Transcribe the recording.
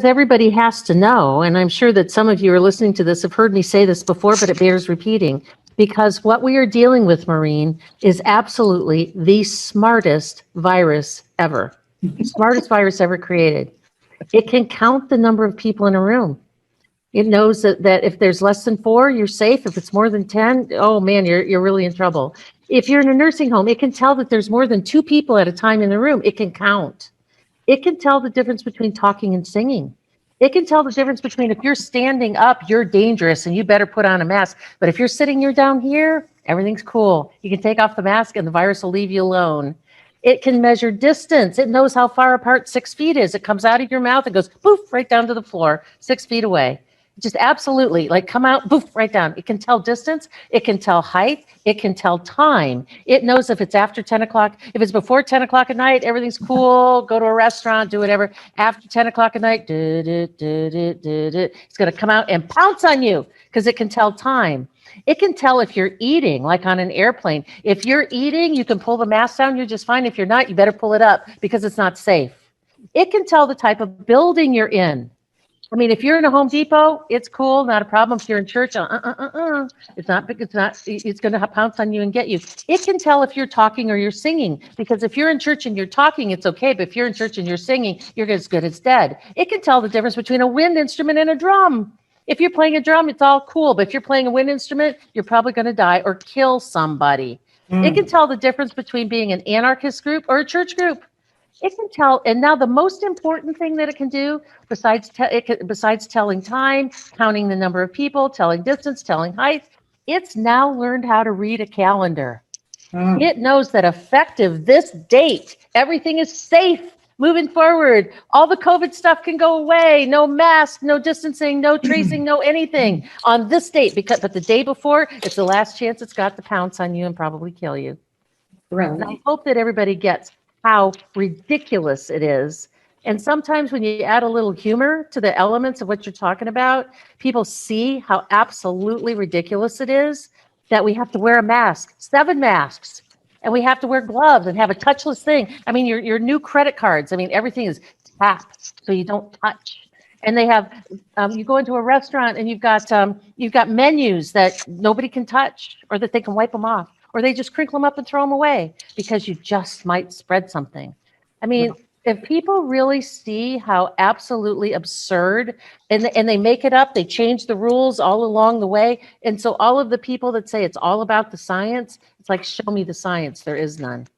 everybody has to know, and I'm sure that some of you are listening to this have heard me say this before, but it bears repeating, because what we are dealing with, Maureen, is absolutely the smartest virus ever. Smartest virus ever created. It can count the number of people in a room. It knows that if there's less than 4, you're safe. If it's more than 10, oh man, you're really in trouble. If you're in a nursing home, it can tell that there's more than 2 people at a time in the room. It can count. It can tell the difference between talking and singing. It can tell the difference between if you're standing up, you're dangerous and you better put on a mask. But if you're sitting, you're down here, everything's cool. You can take off the mask and the virus will leave you alone. It can measure distance. It knows how far apart 6 feet is. It comes out of your mouth and goes poof right down to the floor, 6 feet away. Just absolutely, like, come out, poof, right down. It can tell distance. It can tell height. It can tell time. It knows if it's after 10 o'clock. If it's before 10 o'clock at night, everything's cool. Go to a restaurant, do whatever. After 10 o'clock at night, it's going to come out and pounce on you because it can tell time. It can tell if you're eating, like on an airplane. If you're eating, you can pull the mask down. You're just fine. If you're not, you better pull it up because it's not safe. It can tell the type of building you're in. I mean, if you're in a Home Depot, it's cool, not a problem. If you're in church, it's not, it's going to pounce on you and get you. It can tell if you're talking or you're singing, because if you're in church and you're talking, it's okay. But if you're in church and you're singing, you're as good as dead. It can tell the difference between a wind instrument and a drum. If you're playing a drum, it's all cool. But if you're playing a wind instrument, you're probably going to die or kill somebody. It can tell the difference between being an anarchist group or a church group. It can tell, and now the most important thing that it can do, besides telling time, counting the number of people, telling distance, telling height, it's now learned how to read a calendar. It knows that effective this date, everything is safe moving forward. All the COVID stuff can go away. No mask, no distancing, no tracing, no anything on this date. But the day before, it's the last chance it's got to pounce on you and probably kill you. Really? And I hope that everybody gets how ridiculous it is. And sometimes when you add a little humor to the elements of what you're talking about, people see how absolutely ridiculous it is that we have to wear a mask, 7 masks, and we have to wear gloves and have a touchless thing. I mean, your new credit cards, I mean, everything is tap, so you don't touch. And they have, you go into a restaurant and you've got menus that nobody can touch or that they can wipe them off. Or they just crinkle them up and throw them away because you just might spread something. I mean, if people really see how absolutely absurd, and they make it up, they change the rules all along the way. And so all of the people that say it's all about the science, it's like, show me the science. There is none.